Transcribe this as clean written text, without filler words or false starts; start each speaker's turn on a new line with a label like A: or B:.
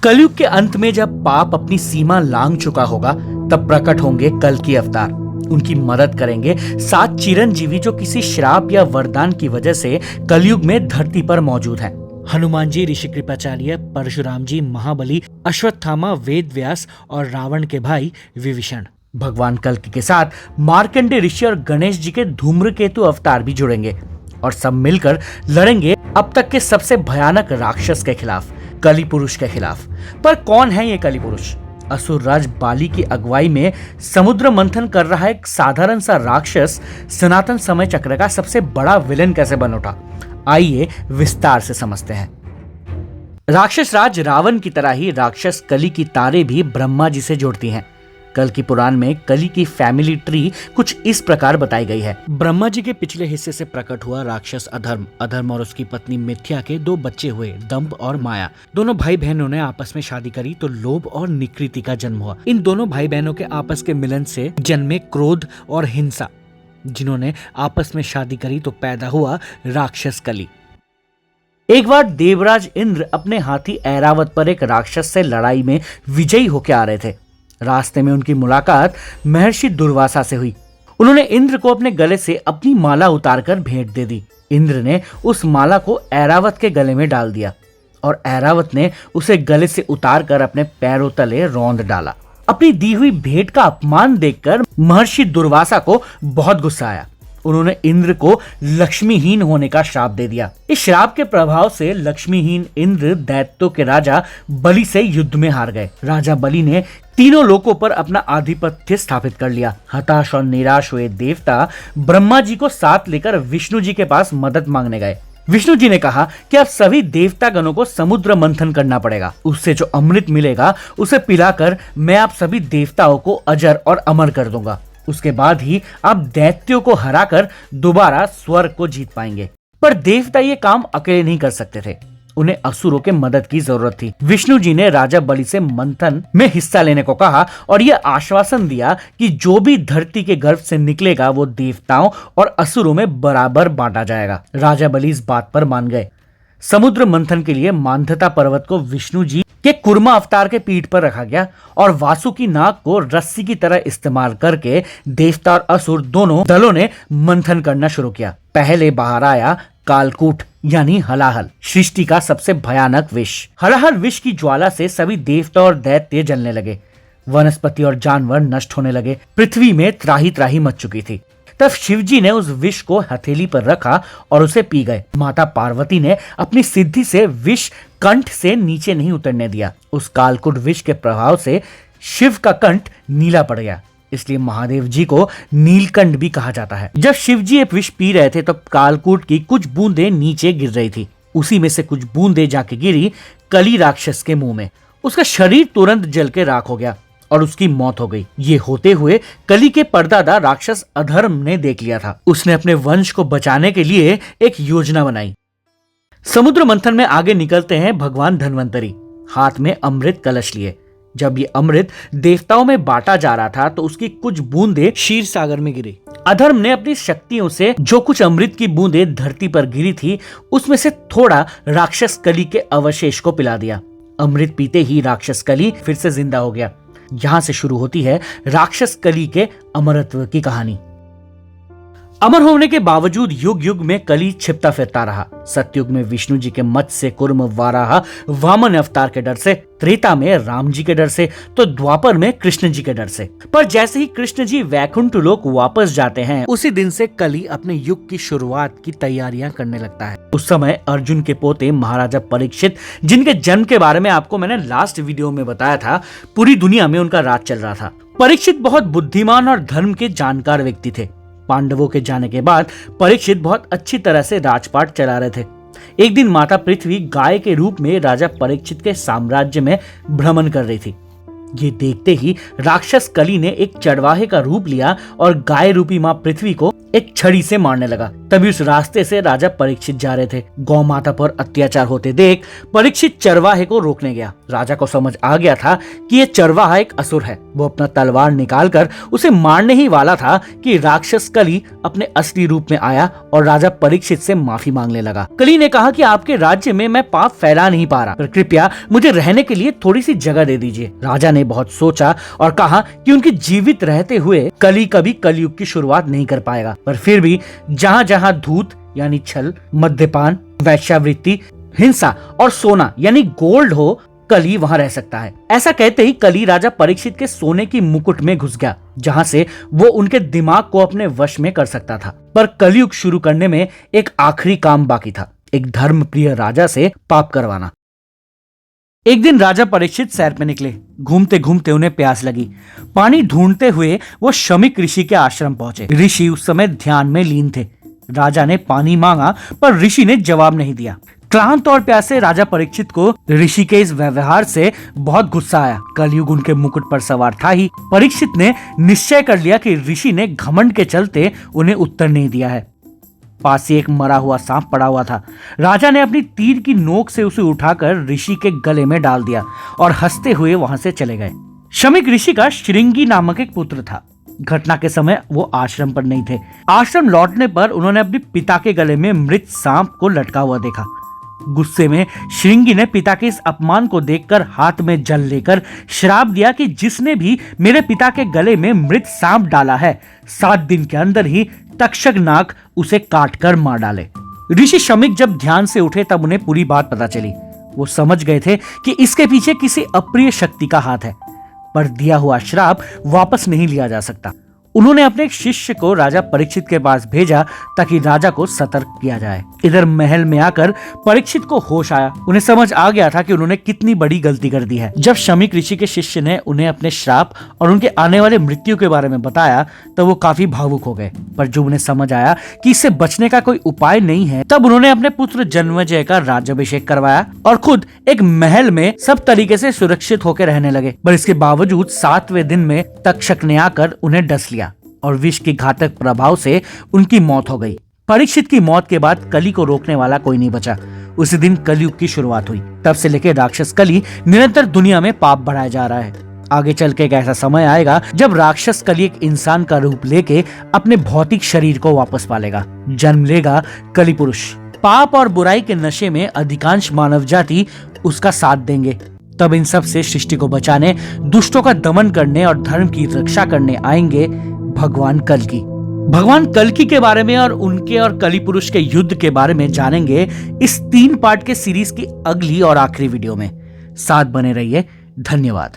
A: कलयुग के अंत में जब पाप अपनी सीमा लांघ चुका होगा तब प्रकट होंगे कल की अवतार। उनकी मदद करेंगे 7 चिरंजीवी जो किसी श्राप या वरदान की वजह से कलयुग में धरती पर मौजूद हैं। हनुमान जी, ऋषि कृपाचार्य, परशुराम जी, महाबली, अश्वत्थामा, वेद व्यास और रावण के भाई विभीषण। भगवान कल्कि के साथ मार्कंडेय ऋषि और गणेश जी के धूम्रकेतु अवतार भी जुड़ेंगे और सब मिलकर लड़ेंगे अब तक के सबसे भयानक राक्षस के खिलाफ, कलि पुरुष के खिलाफ। पर कौन है ये कलि पुरुष? असुर राज बाली की अगुवाई में समुद्र मंथन कर रहा एक साधारण सा राक्षस सनातन समय चक्र का सबसे बड़ा विलेन कैसे बन उठा? आइए विस्तार से समझते हैं। राक्षस राज रावण की तरह ही राक्षस कलि की तारे भी ब्रह्मा जी से जुड़ती हैं। कल्कि पुराण में कलि की फैमिली ट्री कुछ इस प्रकार बताई गई है। ब्रह्मा जी के पिछले हिस्से से प्रकट हुआ राक्षस अधर्म। अधर्म और उसकी पत्नी मिथ्या के 2 बच्चे हुए, दंभ और माया। दोनों भाई बहनों ने आपस में शादी करी तो लोभ और निकृति का जन्म हुआ। इन दोनों भाई बहनों के आपस के मिलन से जन्मे क्रोध और हिंसा। जिन्होंने आपस में शादी करी तो पैदा हुआ राक्षस कलि। एक बार देवराज इंद्र अपने हाथी ऐरावत पर एक राक्षस से लड़ाई में विजयी होकर आ रहे थे। रास्ते में उनकी मुलाकात महर्षि दुर्वासा से हुई। उन्होंने इंद्र को अपने गले से अपनी माला उतारकर भेंट दे दी। इंद्र ने उस माला को ऐरावत के गले में डाल दिया और ऐरावत ने उसे गले से उतारकर अपने पैरों तले रौंद डाला। अपनी दी हुई भेंट का अपमान देखकर महर्षि दुर्वासा को बहुत गुस्सा आया। उन्होंने इंद्र को लक्ष्मीहीन होने का श्राप दे दिया। इस श्राप के प्रभाव से लक्ष्मीहीन इंद्र दैत्यों के राजा बलि से युद्ध में हार गए। राजा बलि ने तीनों लोकों पर अपना आधिपत्य स्थापित कर लिया। हताश और निराश हुए देवता ब्रह्मा जी को साथ लेकर विष्णु जी के पास मदद मांगने गए। विष्णु जी ने कहा कि अब सभी देवता गणों को समुद्र मंथन करना पड़ेगा। उससे जो अमृत मिलेगा उसे पिलाकर मैं आप सभी देवताओं को अजर और अमर कर दूंगा। उसके बाद ही आप दैत्यों को हराकर दोबारा स्वर्ग को जीत पाएंगे। पर देवता ये काम अकेले नहीं कर सकते थे, उन्हें असुरों के मदद की जरूरत थी। विष्णु जी ने राजा बलि से मंथन में हिस्सा लेने को कहा और यह आश्वासन दिया कि जो भी धरती के गर्भ से निकलेगा वो देवताओं और असुरों में बराबर बांटा जाएगा। राजा बलि इस बात पर मान गए। समुद्र मंथन के लिए मांधाता पर्वत को विष्णु जी के कुर्मा अवतार के पीठ पर रखा गया और वासुकी नाग को रस्सी की तरह इस्तेमाल करके देवता और असुर दोनों दलों ने मंथन करना शुरू किया। पहले बाहर आया कालकूट यानी हलाहल, सृष्टि का सबसे भयानक विष। हलाहल विष की ज्वाला से सभी देवता और दैत्य जलने लगे। वनस्पति और जानवर नष्ट होने लगे। पृथ्वी में त्राही त्राही मच चुकी थी। तब शिवजी ने उस विष को हथेली पर रखा और उसे पी गए। माता पार्वती ने अपनी सिद्धि से विष कंठ से नीचे नहीं उतरने दिया। उस कालकूट विष के प्रभाव से शिव का कंठ नीला पड़ गया, इसलिए महादेव जी को नीलकंठ भी कहा जाता है। जब शिव जी एक विष पी रहे थे तब कालकूट की कुछ बूंदें नीचे गिर रही थी। उसी में से कुछ बूंदें जाके गिरी कलि राक्षस के मुंह में। उसका शरीर तुरंत जल के राख हो गया और उसकी मौत हो गई। ये होते हुए कलि के परदादा राक्षस अधर्म ने देख लिया था। उसने अपने वंश को बचाने के लिए एक योजना बनाई। समुद्र मंथन में आगे निकलते हैं भगवान धन्वंतरी, हाथ में अमृत कलश लिए। जब ये अमृत देवताओं में बांटा जा रहा था तो उसकी कुछ बूंदें क्षीर सागर में गिरी। अधर्म ने अपनी शक्तियों से जो कुछ अमृत की बूंदें धरती पर गिरी थी उसमें से थोड़ा राक्षस कलि के अवशेष को पिला दिया। अमृत पीते ही राक्षस कलि फिर से जिंदा हो गया। यहां से शुरू होती है राक्षस कलि के अमरत्व की कहानी। अमर होने के बावजूद युग युग में कलि छिपता फिरता रहा। सतयुग में विष्णु जी के मत्स्य, कुर्म, वाराह, वामन अवतार के डर से, त्रेता में राम जी के डर से, तो द्वापर में कृष्ण जी के डर से। पर जैसे ही कृष्ण जी वैकुंठ लोक वापस जाते हैं उसी दिन से कलि अपने युग की शुरुआत की तैयारियां करने लगता है। उस समय अर्जुन के पोते महाराजा परीक्षित, जिनके जन्म के बारे में आपको मैंने लास्ट वीडियो में बताया था, पूरी दुनिया में उनका राज चल रहा था। परीक्षित बहुत बुद्धिमान और धर्म के जानकार व्यक्ति थे। पांडवों के जाने के बाद परीक्षित बहुत अच्छी तरह से राजपाट चला रहे थे। एक दिन माता पृथ्वी गाय के रूप में राजा परीक्षित के साम्राज्य में भ्रमण कर रही थी। ये देखते ही राक्षस कलि ने एक चरवाहे का रूप लिया और गाय रूपी मां पृथ्वी को एक छड़ी से मारने लगा। तभी उस रास्ते से राजा परीक्षित जा रहे थे। गौ माता पर अत्याचार होते देख परीक्षित चरवाहे को रोकने गया। राजा को समझ आ गया था कि ये चरवाहा एक असुर है। वो अपना तलवार निकालकर उसे मारने ही वाला था कि राक्षस कली अपने असली रूप में आया और राजा परीक्षित से माफी मांगने लगा। कली ने कहा कि आपके राज्य में मैं पाप फैला नहीं पा रहा, पर कृपया मुझे रहने के लिए थोड़ी सी जगह दे दीजिए। राजा ने बहुत सोचा और कहा कि उनके जीवित रहते हुए कली कभी कलयुग की शुरुआत नहीं कर पाएगा, पर फिर भी जहाँ जहाँ धूत यानी छल, मद्यपान, वैश्यावृत्ति, हिंसा और सोना यानी गोल्ड हो, कली वहां रह सकता है। ऐसा कहते ही कली राजा परीक्षित के सोने की मुकुट में घुस गया, जहां से वो उनके दिमाग को अपने वश में कर सकता था। पर कलयुग शुरू करने में एक आखिरी काम बाकी था, एक धर्मप्रिय राजा से पाप करवाना। एक दिन राजा परीक्षित सैर पे निकले। घूमते घूमते उन्हें प्यास लगी। पानी ढूंढते हुए वो शमीक ऋषि के आश्रम पहुंचे। ऋषि उस समय ध्यान में लीन थे। राजा ने पानी मांगा पर ऋषि ने जवाब नहीं दिया। क्लांत और प्यासे राजा परीक्षित को ऋषि के इस व्यवहार से बहुत गुस्सा आया। कलयुग उनके मुकुट पर सवार था ही। परीक्षित ने निश्चय कर लिया कि ऋषि ने घमंड के चलते उन्हें उत्तर नहीं दिया है। पास ही एक मरा हुआ सांप पड़ा हुआ था। राजा ने अपनी तीर की नोक से उसे उठाकर ऋषि के गले में डाल दिया और हंसते हुए वहां से चले गए। शमीक ऋषि का श्रृंगी नामक एक पुत्र था। घटना के समय वो आश्रम पर नहीं थे। आश्रम लौटने पर उन्होंने अपने पिता के गले में मृत सांप को लटका हुआ देखा। गुस्से में श्रृंगी ने पिता के इस अपमान को देखकर हाथ में जल लेकर श्राप दिया कि जिसने भी मेरे पिता के गले में मृत सांप डाला है, 7 दिन के अंदर ही तक्षक नाग उसे काटकर मार डाले। ऋषि शमीक जब ध्यान से उठे तब उन्हें पूरी बात पता चली। वो समझ गए थे कि इसके पीछे किसी अप्रिय शक्ति का हाथ है, पर दिया हुआ श्राप वापस नहीं लिया जा सकता। उन्होंने अपने एक शिष्य को राजा परीक्षित के पास भेजा ताकि राजा को सतर्क किया जाए। इधर महल में आकर परीक्षित को होश आया। उन्हें समझ आ गया था कि उन्होंने कितनी बड़ी गलती कर दी है। जब शमीक ऋषि के शिष्य ने उन्हें अपने श्राप और उनके आने वाले मृत्यु के बारे में बताया तब वो काफी भावुक हो गए। पर जब उन्हें समझ आया कि इससे बचने का कोई उपाय नहीं है, तब उन्होंने अपने पुत्र जन्मेजय का राज्याभिषेक करवाया और खुद एक महल में सब तरीके से सुरक्षित होकर रहने लगे। पर इसके बावजूद 7वें दिन में तक्षक ने आकर उन्हें डस लिया और विष के घातक प्रभाव से उनकी मौत हो गई। परीक्षित की मौत के बाद कली को रोकने वाला कोई नहीं बचा। उसी दिन कलयुग की शुरुआत हुई। तब से लेकर राक्षस कली निरंतर दुनिया में पाप बढ़ाया जा रहा है। आगे चल के एक ऐसा समय आएगा जब राक्षस कली एक इंसान का रूप लेके अपने भौतिक शरीर को वापस पालेगा। जन्म लेगा कली पुरुष। पाप और बुराई के नशे में अधिकांश मानव जाति उसका साथ देंगे। तब इन सब से सृष्टि को बचाने, दुष्टों का दमन करने और धर्म की रक्षा करने आएंगे भगवान कल्कि। भगवान कल्कि के बारे में और उनके और कली पुरुष के युद्ध के बारे में जानेंगे इस 3 पार्ट के सीरीज की अगली और आखिरी वीडियो में। साथ बने रहिए। धन्यवाद।